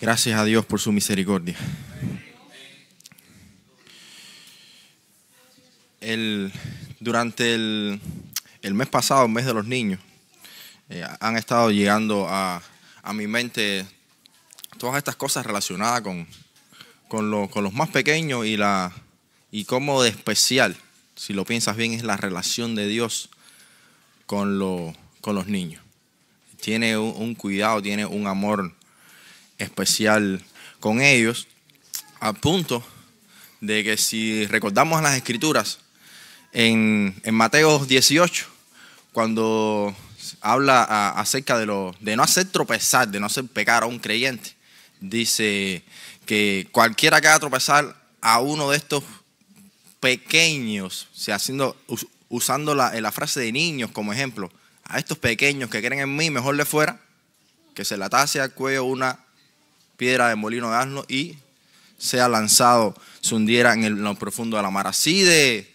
Gracias a Dios por su misericordia. Durante el mes pasado, el mes de los niños, han estado llegando a mi mente todas estas cosas relacionadas con los más pequeños y cómo de especial, si lo piensas bien, es la relación de Dios con los niños. Tiene un cuidado, tiene un amor especial con ellos, al punto de que si recordamos las Escrituras, en Mateo 18, cuando habla acerca de no hacer tropezar, de no hacer pecar a un creyente, dice que cualquiera que haga tropezar a uno de estos pequeños, o sea, usando la frase de niños como ejemplo, a estos pequeños que creen en mí, mejor le fuera que se le atase al cuello una piedra de molino de asno y sea lanzado, se hundiera en lo profundo de la mar. Así de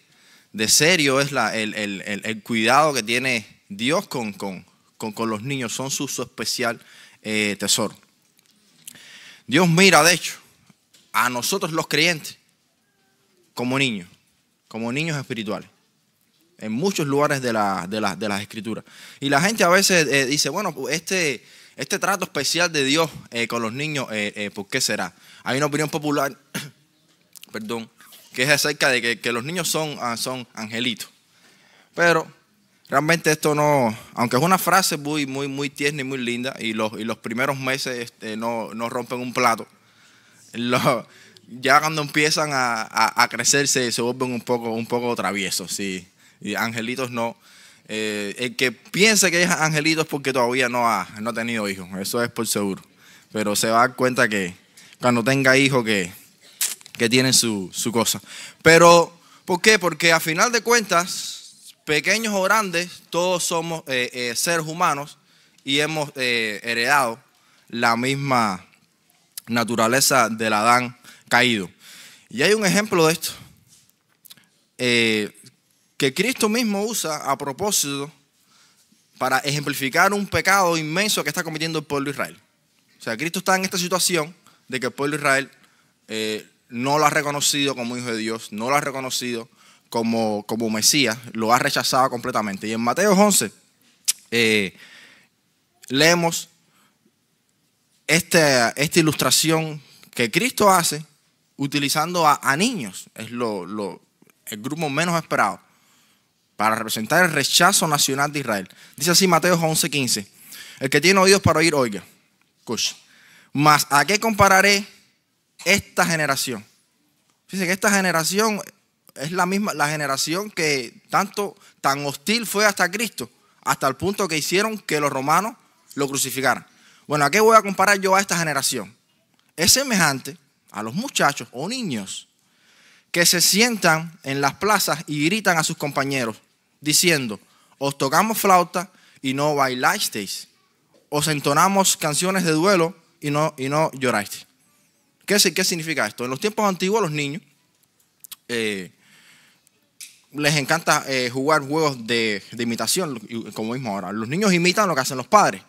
serio es el cuidado que tiene Dios con los niños. Son su especial tesoro. Dios mira, de hecho, a nosotros los creyentes como niños espirituales, en muchos lugares de las Escrituras. Y la gente a veces dice, bueno, este trato especial de Dios con los niños, ¿por qué será? Hay una opinión popular, perdón, que es acerca de que los niños son angelitos. Pero realmente esto no, aunque es una frase muy tierna y muy linda, y los primeros meses no rompen un plato, ya cuando empiezan a crecer se vuelven un poco traviesos, sí. Y angelitos no. El que piense que es angelito es porque todavía no ha tenido hijos, eso es por seguro. Pero se va a dar cuenta que cuando tenga hijos que tienen su cosa. Pero, ¿por qué? Porque a final de cuentas, pequeños o grandes, todos somos seres humanos y hemos heredado la misma naturaleza del Adán caído. Y hay un ejemplo de esto que Cristo mismo usa a propósito para ejemplificar un pecado inmenso que está cometiendo el pueblo de Israel. O sea, Cristo está en esta situación de que el pueblo de Israel no lo ha reconocido como hijo de Dios, no lo ha reconocido como Mesías, lo ha rechazado completamente. Y en Mateo 11 leemos esta ilustración que Cristo hace utilizando a niños. Es el grupo menos esperado para representar el rechazo nacional de Israel. Dice así Mateo 11:15. El que tiene oídos para oír, oiga. Escucha. Mas, ¿a qué compararé esta generación? Fíjense que esta generación es la generación que tan hostil fue hasta Cristo, hasta el punto que hicieron que los romanos lo crucificaran. Bueno, ¿a qué voy a comparar yo a esta generación? Es semejante a los muchachos o niños que se sientan en las plazas y gritan a sus compañeros diciendo: os tocamos flauta y no bailasteis, os entonamos canciones de duelo y no llorasteis. ¿Qué significa esto? En los tiempos antiguos los niños les encanta jugar juegos de imitación, como mismo ahora. Los niños imitan lo que hacen los padres.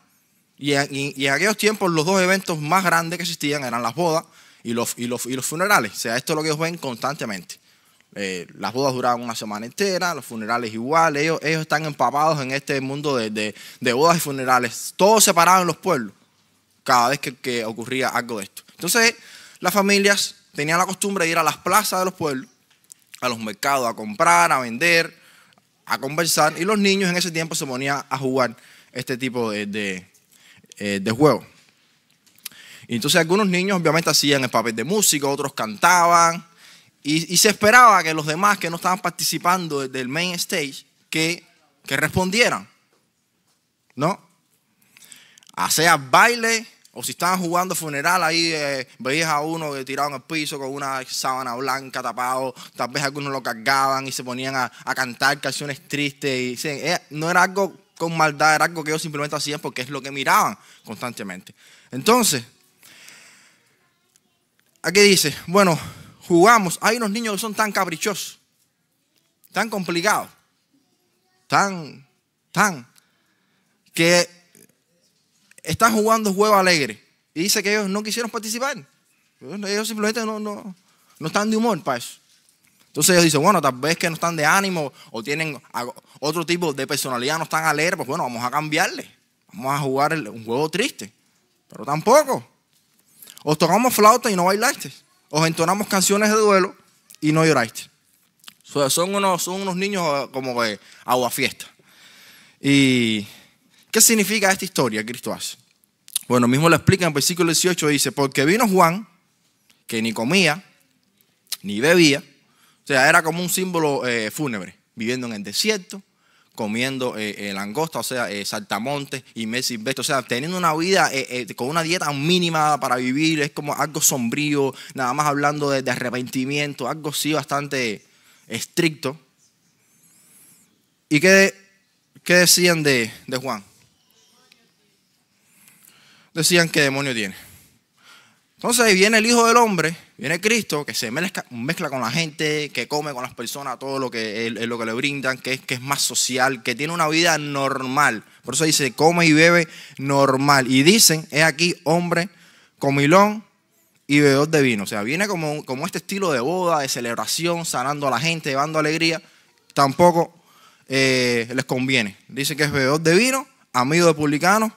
Y en aquellos tiempos los dos eventos más grandes que existían eran las bodas y los funerales. O sea, esto es lo que ellos ven constantemente. Las bodas duraban una semana entera, los funerales igual. Ellos están empapados en este mundo de bodas y funerales. Todos separados en los pueblos cada vez que ocurría algo de esto. Entonces, las familias tenían la costumbre de ir a las plazas de los pueblos, a los mercados, a comprar, a vender, a conversar. Y los niños en ese tiempo se ponían a jugar este tipo de juegos. Y entonces algunos niños obviamente hacían el papel de músico, otros cantaban. Y se esperaba que los demás que no estaban participando del main stage que respondieran, ¿no? Sea baile o si estaban jugando funeral, ahí veías a uno tirado en el piso con una sábana blanca tapado, tal vez algunos lo cargaban y se ponían a cantar canciones tristes. No era algo con maldad, era algo que ellos simplemente hacían porque es lo que miraban constantemente. Entonces, aquí dice, bueno, jugamos. Hay unos niños que son tan caprichosos, tan complicados, tan, que están jugando juego alegre Y dice que ellos no quisieron participar. Ellos simplemente no están de humor para eso. Entonces ellos dicen, bueno, tal vez que no están de ánimo o tienen otro tipo de personalidad, no están alegres, pues bueno, vamos a cambiarle. Vamos a jugar un juego triste. Pero tampoco. Os tocamos flauta y no bailaste. Os entonamos canciones de duelo y no lloraste. Son unos niños como que aguafiesta. ¿Y qué significa esta historia que Cristo hace? Bueno, mismo lo explica en el versículo 18, dice, porque vino Juan, que ni comía, ni bebía, o sea, era como un símbolo fúnebre, viviendo en el desierto, comiendo langosta, o sea, saltamontes y miel silvestre, o sea, teniendo una vida con una dieta mínima para vivir, es como algo sombrío, nada más hablando de arrepentimiento, algo sí bastante estricto. ¿Y qué decían de Juan? Decían que demonio tiene. Entonces viene el Hijo del Hombre, viene Cristo, que se mezcla con la gente, que come con las personas, todo lo que le brindan, que es más social, que tiene una vida normal. Por eso dice, come y bebe normal. Y dicen, es aquí hombre comilón y bebedor de vino. O sea, viene como este estilo de boda, de celebración, sanando a la gente, llevando alegría. Tampoco les conviene. Dicen que es bebedor de vino, amigo de publicanos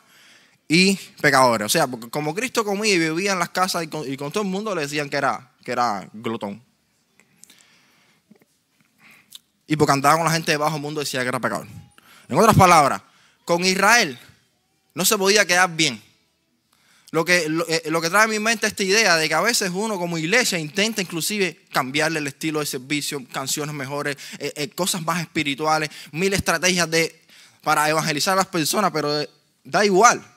y pecadores. O sea, porque como Cristo comía y bebía en las casas y con todo el mundo, le decían que era glotón. Y porque andaba con la gente de bajo mundo, decía que era pecador. En otras palabras, con Israel no se podía quedar bien. Lo que trae a mi mente esta idea de que a veces uno como iglesia intenta inclusive cambiarle el estilo de servicio, canciones mejores, cosas más espirituales, mil estrategias para evangelizar a las personas, pero da igual.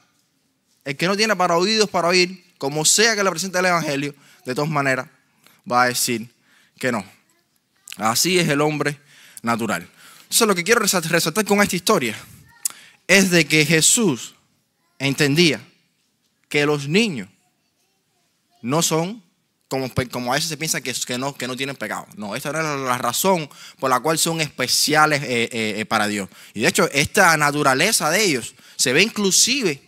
El que no tiene para oídos para oír, como sea que le presente el evangelio, de todas maneras va a decir que no. Así es el hombre natural. Entonces lo que quiero resaltar con esta historia es de que Jesús entendía que los niños no son como a veces se piensa que no tienen pecado. No, esta era la razón por la cual son especiales para Dios. Y de hecho, esta naturaleza de ellos se ve inclusive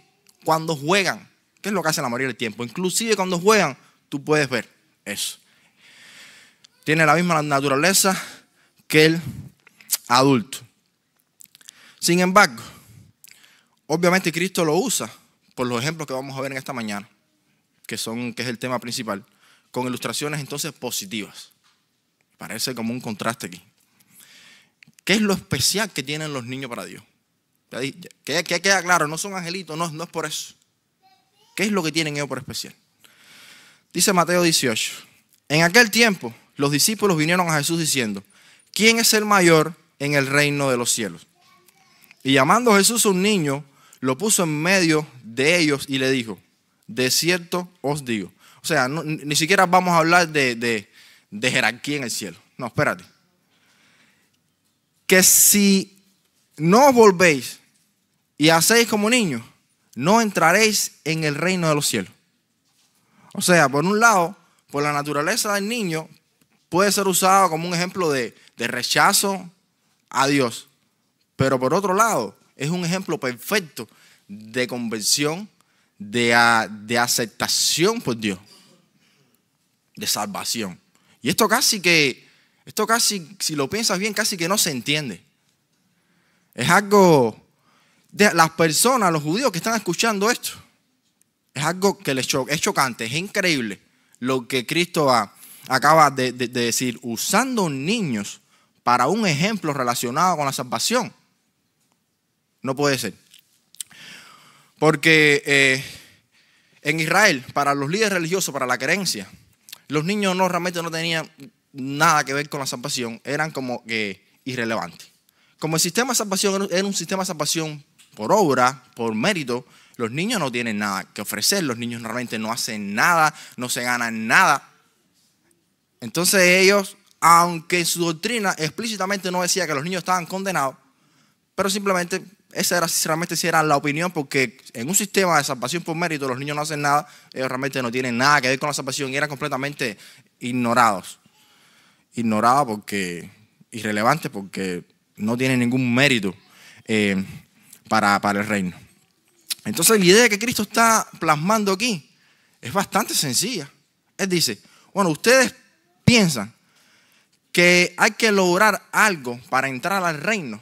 cuando juegan. ¿Qué es lo que hacen la mayoría del tiempo? Inclusive cuando juegan, tú puedes ver eso. Tiene la misma naturaleza que el adulto. Sin embargo, obviamente Cristo lo usa por los ejemplos que vamos a ver en esta mañana, que es el tema principal, con ilustraciones entonces positivas. Parece como un contraste aquí. ¿Qué es lo especial que tienen los niños para Dios? Que queda claro, no son angelitos, no es por eso. ¿Qué es lo que tienen ellos por especial? Dice Mateo 18. En aquel tiempo, los discípulos vinieron a Jesús diciendo, ¿quién es el mayor en el reino de los cielos? Y llamando a Jesús a un niño, lo puso en medio de ellos y le dijo, de cierto os digo. O sea, ni siquiera vamos a hablar de jerarquía en el cielo. No, espérate. Que si no os volvéis y hacéis como niños, no entraréis en el reino de los cielos. O sea, por un lado, por la naturaleza del niño, puede ser usado como un ejemplo de rechazo a Dios. Pero por otro lado, es un ejemplo perfecto de conversión, de aceptación por Dios, de salvación. Y esto casi, si lo piensas bien, casi que no se entiende. Es algo de las personas, los judíos que están escuchando esto, es algo que es chocante, es increíble lo que Cristo acaba de decir, usando niños para un ejemplo relacionado con la salvación. No puede ser. Porque en Israel, para los líderes religiosos, para la creencia, los niños realmente no tenían nada que ver con la salvación, eran como que irrelevantes. Como el sistema de salvación era un sistema de salvación por obra, por mérito, los niños no tienen nada que ofrecer, los niños realmente no hacen nada, no se ganan nada. Entonces ellos, aunque su doctrina explícitamente no decía que los niños estaban condenados, pero simplemente esa era sinceramente si era la opinión, porque en un sistema de salvación por mérito los niños no hacen nada, ellos realmente no tienen nada que ver con la salvación y eran completamente ignorados. Ignorados porque irrelevantes, porque no tienen ningún mérito para el reino. Entonces la idea que Cristo está plasmando aquí es bastante sencilla. Él dice, bueno, ustedes piensan que hay que lograr algo para entrar al reino,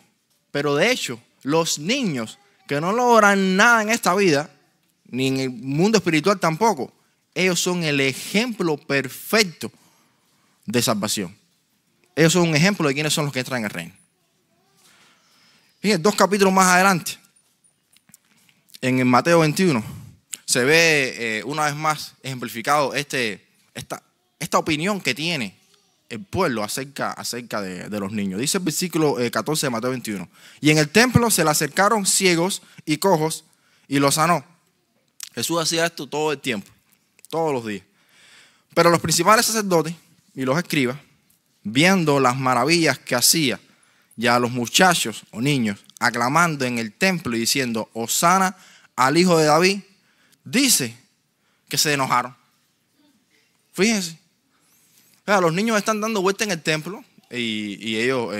pero de hecho, los niños que no logran nada en esta vida, ni en el mundo espiritual tampoco, ellos son el ejemplo perfecto de salvación. Ellos son un ejemplo de quiénes son los que entran en el reino. Fíjense, 2 capítulos más adelante, en el Mateo 21, se ve una vez más ejemplificado esta opinión que tiene el pueblo acerca de los niños. Dice el versículo 14 de Mateo 21. Y en el templo se le acercaron ciegos y cojos y los sanó. Jesús hacía esto todo el tiempo, todos los días. Pero los principales sacerdotes y los escribas, viendo las maravillas que hacía, y a los muchachos o niños aclamando en el templo y diciendo, Hosana al Hijo de David, dice que se enojaron. Fíjense. Los niños están dando vuelta en el templo y ellos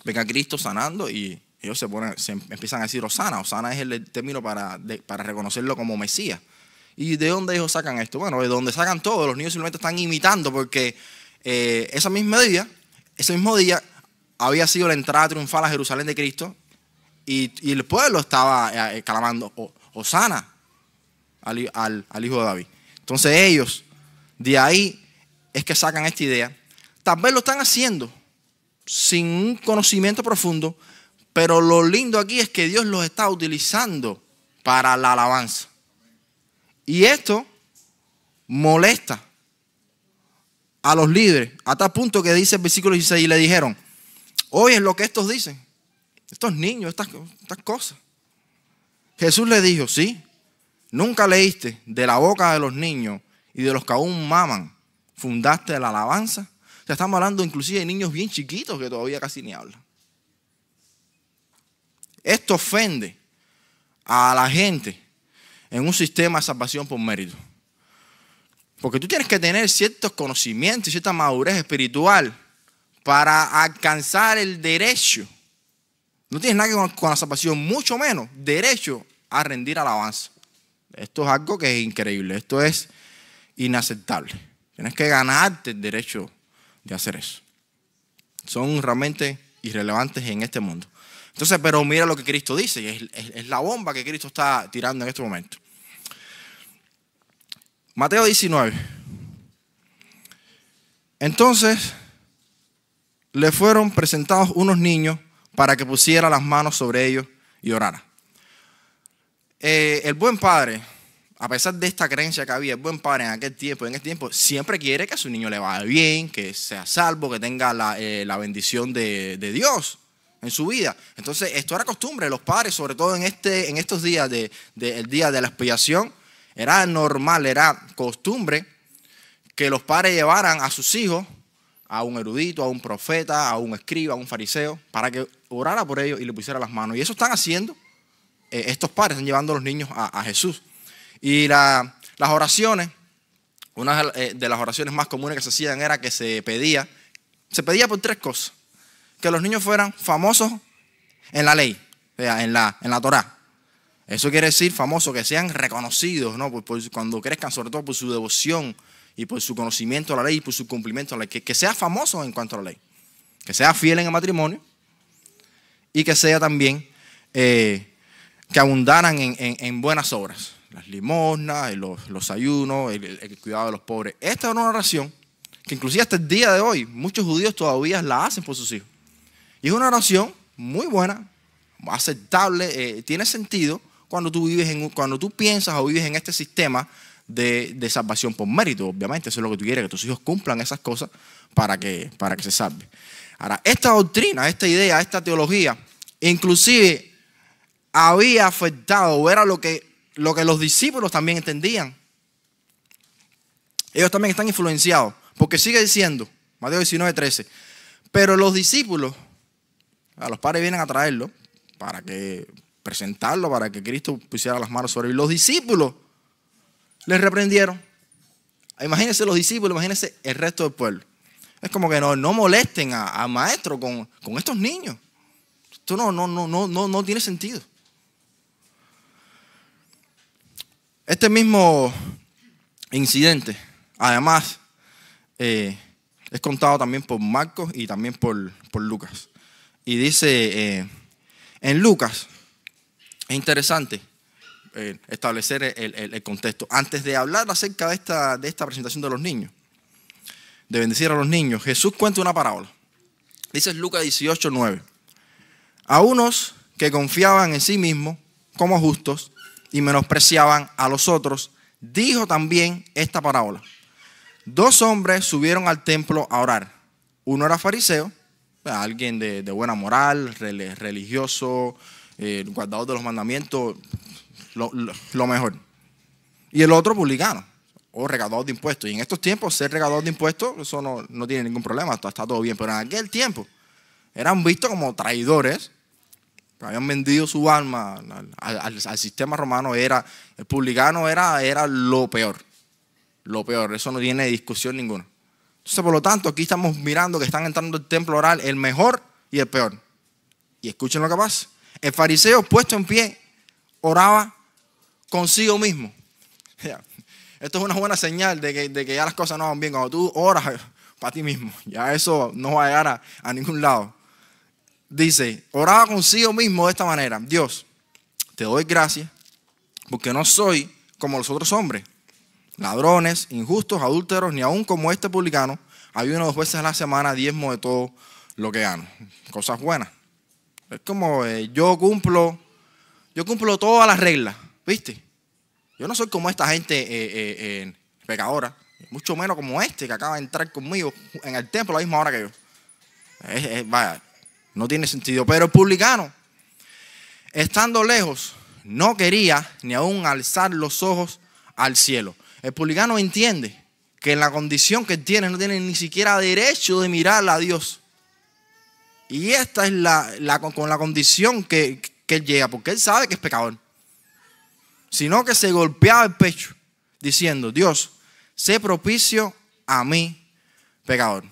ven a Cristo sanando y ellos se empiezan a decir Hosana. Hosana es el término para reconocerlo como Mesías. ¿Y de dónde ellos sacan esto? Bueno, de donde sacan todo. Los niños simplemente están imitando porque ese mismo día había sido la entrada triunfal a Jerusalén de Cristo y el pueblo estaba clamando Hosana al Hijo de David. Entonces ellos, de ahí es que sacan esta idea. Tal vez lo están haciendo sin un conocimiento profundo, pero lo lindo aquí es que Dios los está utilizando para la alabanza. Y esto molesta a los líderes, a tal punto que dice el versículo 16, y le dijeron, oye, es lo que estos dicen, estos niños, estas cosas. Jesús le dijo, sí, nunca leíste de la boca de los niños y de los que aún maman, fundaste la alabanza. O sea, estamos hablando inclusive de niños bien chiquitos que todavía casi ni hablan. Esto ofende a la gente en un sistema de salvación por mérito. Porque tú tienes que tener ciertos conocimientos y cierta madurez espiritual para alcanzar el derecho. No tienes nada que ver con la salvación, mucho menos derecho a rendir alabanza. Esto es algo que es increíble, esto es inaceptable. Tienes que ganarte el derecho de hacer eso. Son realmente irrelevantes en este mundo. Entonces, pero mira lo que Cristo dice, y es la bomba que Cristo está tirando en este momento. Mateo 19. Entonces le fueron presentados unos niños para que pusiera las manos sobre ellos y orara. El buen padre, a pesar de esta creencia que había, el buen padre en este tiempo, siempre quiere que a su niño le vaya bien, que sea salvo, que tenga la bendición de Dios en su vida. Entonces, esto era costumbre. Los padres, sobre todo en estos días el día de la expiación, era normal, era costumbre que los padres llevaran a sus hijos a un erudito, a un profeta, a un escriba, a un fariseo, para que orara por ellos y le pusiera las manos. Y eso están haciendo estos padres, están llevando a los niños a Jesús. Y las oraciones, una de las oraciones más comunes que se hacían era que se pedía por 3 cosas. Que los niños fueran famosos en la ley, o sea, en la Torá. Eso quiere decir famosos, que sean reconocidos, ¿no? Cuando crezcan, sobre todo por su devoción y por su conocimiento de la ley y por su cumplimiento de la ley. Que sea famoso en cuanto a la ley. Que sea fiel en el matrimonio y que sea también que abundaran en buenas obras. Las limosnas, los ayunos, el cuidado de los pobres. Esta es una oración que inclusive hasta el día de hoy muchos judíos todavía la hacen por sus hijos. Y es una oración muy buena, aceptable, tiene sentido cuando tú piensas o vives en este sistema de salvación por mérito. Obviamente eso es lo que tú quieres, que tus hijos cumplan esas cosas para que se salve. Ahora, esta doctrina, esta idea, esta teología, inclusive había afectado, o era lo que los discípulos también entendían. Ellos también están influenciados, porque sigue diciendo, Mateo 19:13, pero los discípulos, a los padres vienen a traerlo para que presentarlo, para que Cristo pusiera las manos sobre él. Los discípulos les reprendieron. Imagínense los discípulos, imagínense el resto del pueblo. Es como que no molesten al maestro con estos niños. Esto no tiene sentido. Este mismo incidente, además, es contado también por Marcos y también por Lucas. Y dice, en Lucas, es interesante establecer el contexto. Antes de hablar acerca de esta presentación de los niños, de bendecir a los niños, Jesús cuenta una parábola. Dice Lucas 18:9. A unos que confiaban en sí mismos como justos y menospreciaban a los otros, dijo también esta parábola. 2 hombres subieron al templo a orar. Uno era fariseo, alguien de buena moral, religioso, guardador de los mandamientos, lo mejor. Y el otro publicano, o recaudador de impuestos. Y en estos tiempos, ser recaudador de impuestos, eso no tiene ningún problema, está todo bien. Pero en aquel tiempo, eran vistos como traidores, que habían vendido su alma al sistema romano. El publicano era lo peor. Lo peor, eso no tiene discusión ninguna. Entonces, por lo tanto, aquí estamos mirando que están entrando al templo a orar el mejor y el peor. Y escuchen lo que pasa. El fariseo, puesto en pie, oraba consigo mismo. Esto es una buena señal de que ya las cosas no van bien. Cuando tú oras para ti mismo, ya eso no va a llegar a ningún lado. Dice, oraba consigo mismo de esta manera. Dios, te doy gracias porque no soy como los otros hombres, ladrones, injustos, adúlteros, ni aún como este publicano. Ayuno 2 veces a la semana, diezmo de todo lo que gano. Cosas buenas. Es como yo cumplo todas las reglas, ¿viste? Yo no soy como esta gente pecadora, mucho menos como este que acaba de entrar conmigo en el templo a la misma hora que yo. Vaya, no tiene sentido. Pero el publicano, estando lejos, no quería ni aún alzar los ojos al cielo. El publicano entiende que en la condición que tiene no tiene ni siquiera derecho de mirar a Dios. Y esta es con la condición que él llega, porque él sabe que es pecador. Sino que se golpeaba el pecho diciendo, Dios, sé propicio a mí, pecador.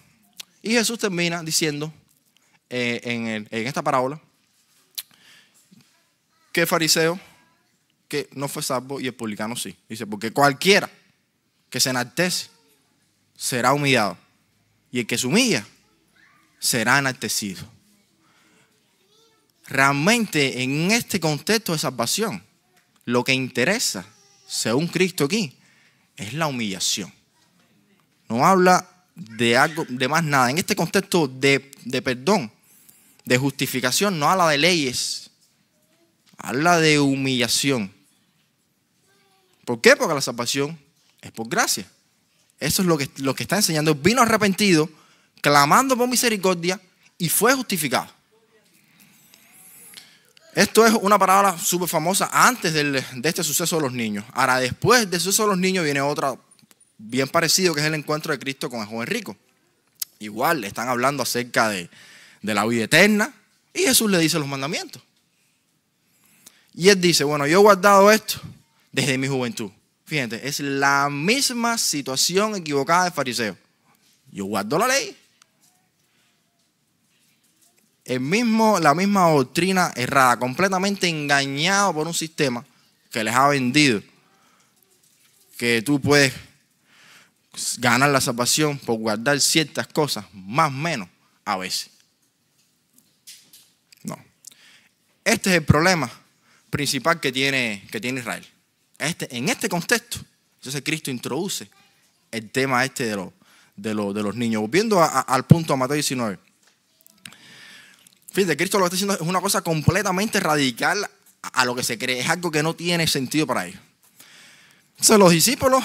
Y Jesús termina diciendo en esta parábola que el fariseo que no fue salvo y el publicano sí. Dice, porque cualquiera que se enaltece será humillado y el que se humilla será enaltecido. Realmente en este contexto de salvación, lo que interesa, según Cristo aquí, es la humillación. No habla de algo, de más nada. En este contexto de perdón, de justificación, no habla de leyes, habla de humillación. ¿Por qué? Porque la salvación es por gracia. Eso es lo que está enseñando. Vino arrepentido, clamando por misericordia y fue justificado. Esto es una parábola súper famosa antes de este suceso de los niños. Ahora, después del suceso de los niños viene otra bien parecido, que es el encuentro de Cristo con el joven rico. Igual, están hablando acerca de la vida eterna y Jesús le dice los mandamientos. Y él dice, bueno, yo he guardado esto desde mi juventud. Fíjate, es la misma situación equivocada del fariseo. Yo guardo la ley. La misma doctrina errada, completamente engañado por un sistema que les ha vendido que tú puedes ganar la salvación por guardar ciertas cosas, más o menos a veces. No. Este es el problema principal que tiene Israel. En este contexto, entonces Cristo introduce el tema de los niños. Volviendo al punto de Mateo 19. Fíjate, Cristo lo que está diciendo es una cosa completamente radical a lo que se cree. Es algo que no tiene sentido para ellos. Entonces los discípulos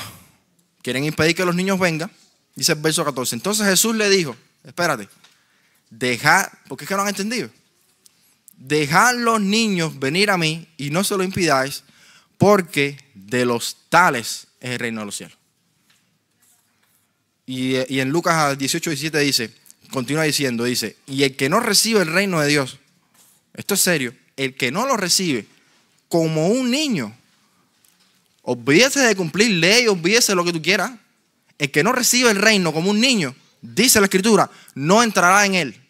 quieren impedir que los niños vengan. Dice el verso 14. Entonces Jesús le dijo, espérate, porque es que no han entendido. Dejad los niños venir a mí y no se lo impidáis, porque de los tales es el reino de los cielos. Y en Lucas 18:17 dice, continúa diciendo, dice, y el que no recibe el reino de Dios, esto es serio, el que no lo recibe como un niño, olvídese de cumplir ley, olvídese de lo que tú quieras, el que no recibe el reino como un niño, dice la Escritura, no entrará en él.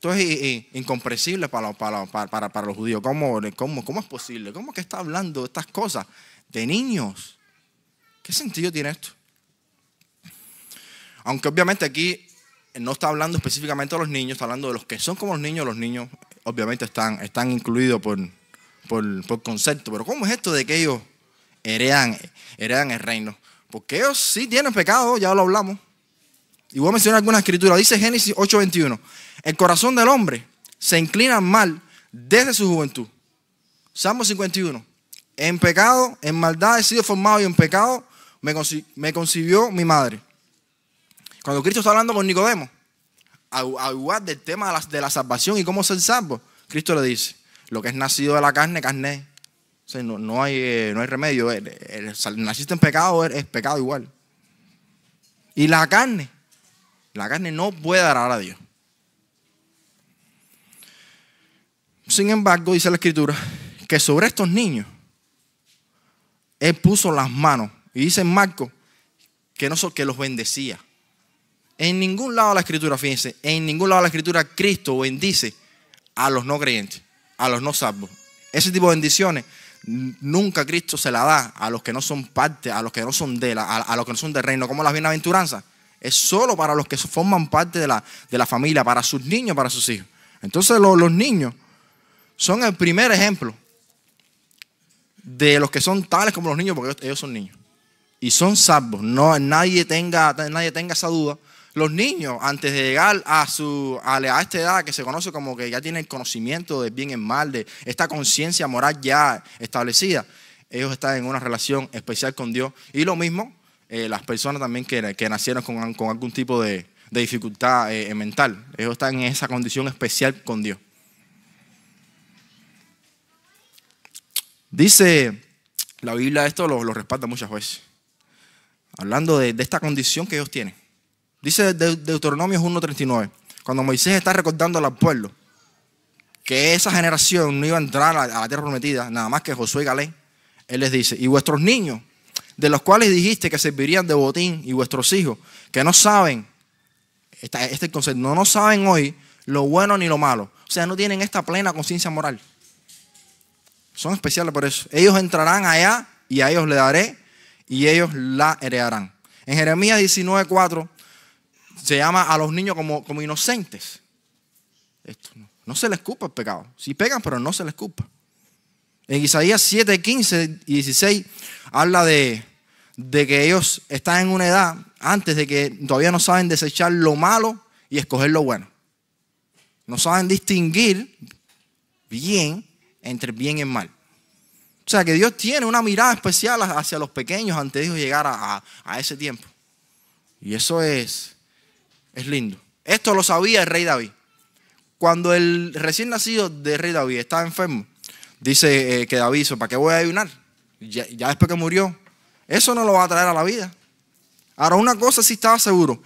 Esto es incomprensible para los judíos. ¿Cómo es posible? ¿Cómo que está hablando de estas cosas de niños? ¿Qué sentido tiene esto? Aunque obviamente aquí no está hablando específicamente de los niños, está hablando de los que son como los niños. Los niños obviamente están incluidos por concepto. Pero ¿cómo es esto de que ellos heredan el reino? Porque ellos sí tienen pecado, ya lo hablamos. Y voy a mencionar algunas escrituras. Dice Génesis 8:21. El corazón del hombre se inclina al mal desde su juventud. Salmo 51. En pecado, en maldad he sido formado y en pecado me concibió mi madre. Cuando Cristo está hablando con Nicodemo, al igual del tema de la salvación y cómo ser salvo, Cristo le dice, lo que es nacido de la carne, carne es. O sea, no hay remedio. Naciste en pecado, es pecado igual. Y la carne no puede agradar a Dios. Sin embargo, dice la Escritura, que sobre estos niños, Él puso las manos. Y dice en Marcos que los bendecía. En ningún lado de la Escritura, fíjense, en ningún lado de la Escritura Cristo bendice a los no creyentes, a los no salvos. Ese tipo de bendiciones nunca Cristo se la da a los que no son parte, a los que no son de a los que no son del reino, como las bienaventuranzas. Es solo para los que forman parte de la familia, para sus niños, para sus hijos. Entonces los niños son el primer ejemplo de los que son tales como los niños, porque ellos son niños. Y son salvos. No, nadie tenga esa duda. Los niños, antes de llegar a esta edad que se conoce como que ya tienen conocimiento del bien y el mal, de esta conciencia moral ya establecida, ellos están en una relación especial con Dios. Y lo mismo, las personas también que nacieron con algún tipo de dificultad mental. Ellos están en esa condición especial con Dios. Dice la Biblia, esto lo respalda muchas veces, hablando de esta condición que ellos tienen. Dice Deuteronomio 1:39, cuando Moisés está recordando al pueblo que esa generación no iba a entrar a la tierra prometida, nada más que Josué y Caleb, él les dice, y vuestros niños, de los cuales dijiste que servirían de botín, y vuestros hijos, que no saben, este concepto, no saben hoy lo bueno ni lo malo, o sea, no tienen esta plena conciencia moral. Son especiales por eso. Ellos entrarán allá y a ellos le daré y ellos la heredarán. En Jeremías 19:4 se llama a los niños como inocentes. Esto no se les culpa el pecado. Sí pecan, pero no se les culpa. En Isaías 7:15 y 16 habla de que ellos están en una edad antes de que todavía no saben desechar lo malo y escoger lo bueno. No saben distinguir bien entre el bien y el mal. O sea que Dios tiene una mirada especial hacia los pequeños antes de ellos llegar a ese tiempo. Y eso es lindo. Esto lo sabía el rey David. Cuando el recién nacido del rey David estaba enfermo, dice que David hizo, ¿para qué voy a ayunar? Ya después que murió, eso no lo va a traer a la vida. Ahora una cosa sí estaba seguro,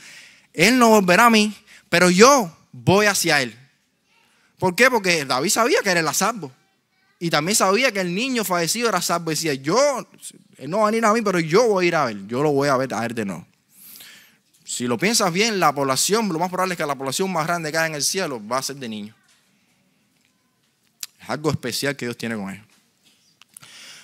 él no volverá a mí, pero yo voy hacia él. ¿Por qué? Porque David sabía que él era salvo. Y también sabía que el niño fallecido era salvo. Decía, él no va a venir a mí, pero yo voy a ir a ver. Yo lo voy a ver de nuevo. Si lo piensas bien, la población, lo más probable es que la población más grande que hay en el cielo va a ser de niños. Es algo especial que Dios tiene con ellos.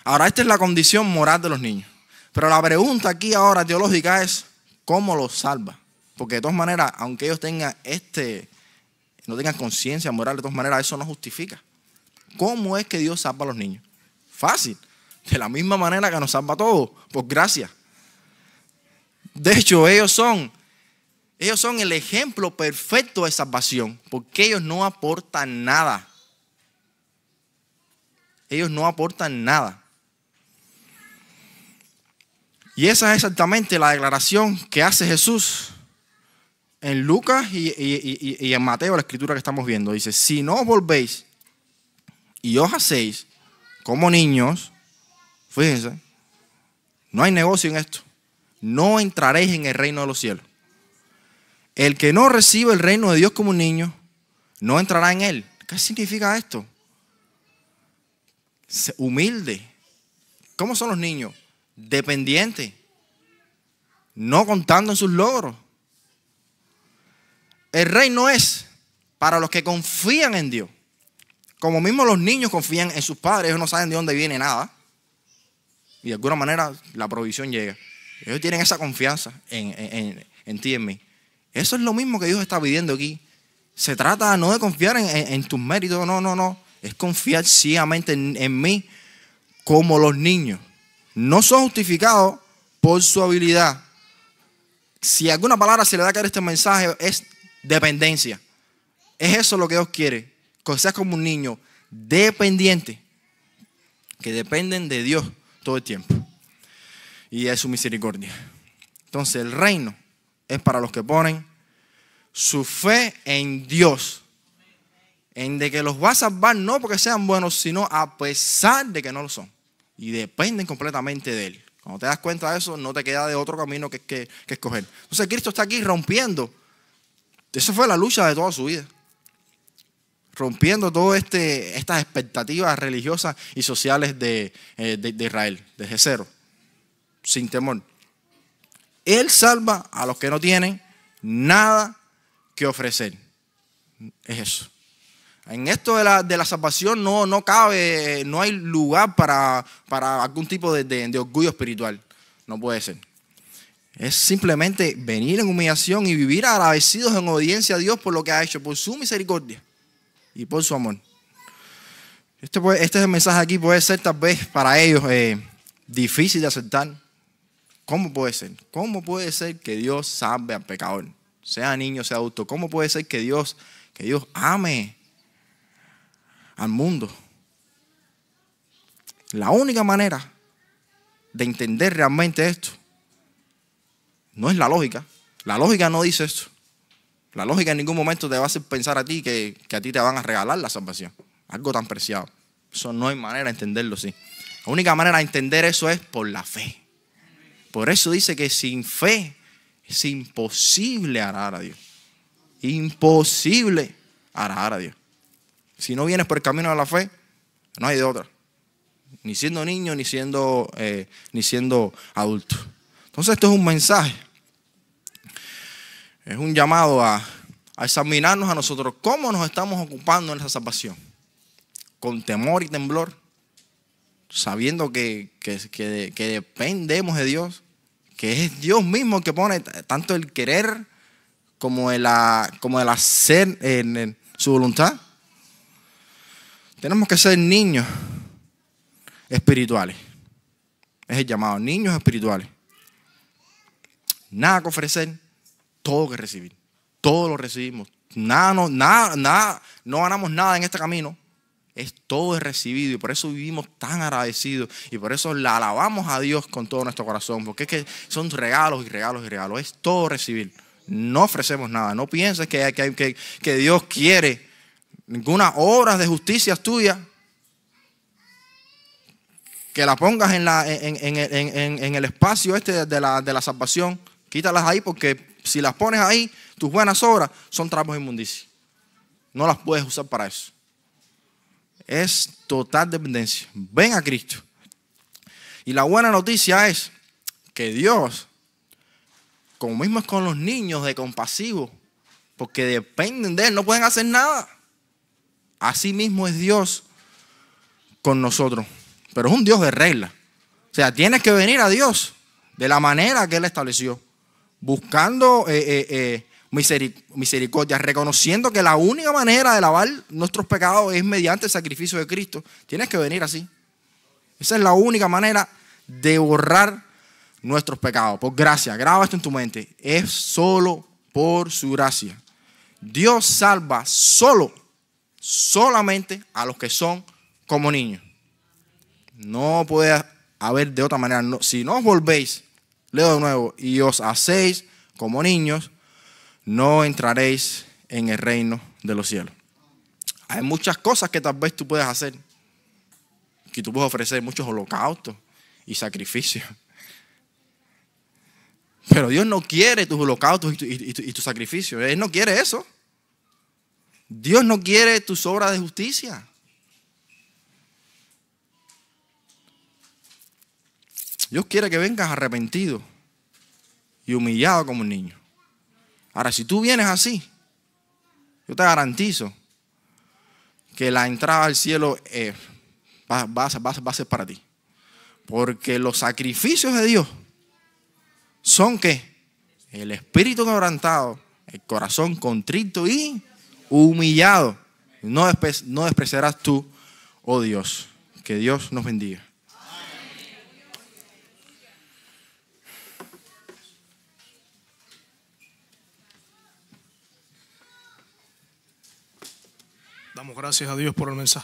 Ahora, esta es la condición moral de los niños. Pero la pregunta aquí ahora teológica es, ¿cómo los salva? Porque de todas maneras, aunque ellos tengan no tengan conciencia moral, de todas maneras eso no justifica. ¿Cómo es que Dios salva a los niños? Fácil. De la misma manera que nos salva a todos, por gracia. De hecho, ellos son el ejemplo perfecto de salvación, porque ellos no aportan nada. Ellos no aportan nada. Y esa es exactamente la declaración que hace Jesús en Lucas y en Mateo, la escritura que estamos viendo. Dice, si no os volvéis y os hacéis como niños, fíjense, no hay negocio en esto. No entraréis en el reino de los cielos. El que no recibe el reino de Dios como un niño, no entrará en él. ¿Qué significa esto? Humilde. ¿Cómo son los niños? Dependientes. No contando en sus logros. El reino es para los que confían en Dios. Como mismo los niños confían en sus padres, ellos no saben de dónde viene nada. Y de alguna manera la provisión llega. Ellos tienen esa confianza en ti y en mí. Eso es lo mismo que Dios está pidiendo aquí. Se trata no de confiar en tus méritos, no. Es confiar ciegamente en mí como los niños. No son justificados por su habilidad. Si alguna palabra se le da a caer este mensaje, es dependencia. Es eso lo que Dios quiere. Que seas como un niño dependiente. Que dependen de Dios todo el tiempo. Y de su misericordia. Entonces el reino es para los que ponen su fe en Dios. En de que los va a salvar no porque sean buenos, sino a pesar de que no lo son. Y dependen completamente de Él. Cuando te das cuenta de eso, no te queda de otro camino que escoger. Entonces Cristo está aquí rompiendo. Esa fue la lucha de toda su vida. Rompiendo todas estas expectativas religiosas y sociales de Israel, desde cero, sin temor. Él salva a los que no tienen nada que ofrecer. Es eso. En esto de la salvación no cabe, no hay lugar para algún tipo de orgullo espiritual. No puede ser. Es simplemente venir en humillación y vivir agradecidos en obediencia a Dios por lo que ha hecho, por su misericordia y por su amor. Este es el mensaje aquí, puede ser tal vez para ellos difícil de aceptar. ¿Cómo puede ser? ¿Cómo puede ser que Dios salve al pecador? Sea niño, sea adulto. ¿Cómo puede ser que Dios ame al mundo? La única manera de entender realmente esto no es la lógica. La lógica no dice esto. La lógica en ningún momento te va a hacer pensar a ti que a ti te van a regalar la salvación. Algo tan preciado. Eso no hay manera de entenderlo así. La única manera de entender eso es por la fe. Por eso dice que sin fe es imposible agradar a Dios. Imposible agradar a Dios. Si no vienes por el camino de la fe, no hay de otra. Ni siendo niño, ni siendo adulto. Entonces esto es un mensaje. Es un llamado a examinarnos a nosotros. ¿Cómo nos estamos ocupando en esa salvación? Con temor y temblor. Sabiendo que dependemos de Dios. Que es Dios mismo el que pone tanto el querer como el hacer en su voluntad. Tenemos que ser niños espirituales. Es el llamado, niños espirituales. Nada que ofrecer, todo que recibir. Todo lo recibimos. No ganamos nada en este camino. Todo es recibido y por eso vivimos tan agradecidos y por eso la alabamos a Dios con todo nuestro corazón, porque es que son regalos y regalos y regalos. Es todo recibir. No ofrecemos nada. No pienses que Dios quiere ninguna obra de justicia tuya que la pongas en el espacio de la salvación. Quítalas ahí, porque si las pones ahí, tus buenas obras son trapos de inmundicia. No las puedes usar para eso. Es total dependencia. Ven a Cristo. Y la buena noticia es que Dios, como mismo es con los niños, de compasivo, porque dependen de Él, no pueden hacer nada. Así mismo es Dios con nosotros. Pero es un Dios de regla. O sea, tienes que venir a Dios de la manera que Él estableció, buscando misericordia, reconociendo que la única manera de lavar nuestros pecados es mediante el sacrificio de Cristo. Tienes que venir así. Esa es la única manera de borrar nuestros pecados. Por gracia, graba esto en tu mente. Es solo por su gracia. Dios salva solamente a los que son como niños. No puede haber de otra manera. No, si no os volvéis, leo de nuevo, y os hacéis como niños, no entraréis en el reino de los cielos. Hay muchas cosas que tal vez tú puedes hacer, que tú puedes ofrecer muchos holocaustos y sacrificios. Pero Dios no quiere tus holocaustos y tus sacrificios. Él no quiere eso. Dios no quiere tus obras de justicia. Dios quiere que vengas arrepentido y humillado como un niño. Ahora, si tú vienes así, yo te garantizo que la entrada al cielo va a ser para ti. Porque los sacrificios de Dios son que el espíritu quebrantado, el corazón contrito y humillado. No despreciarás tú, oh Dios. Que Dios nos bendiga. Damos gracias a Dios por el mensaje.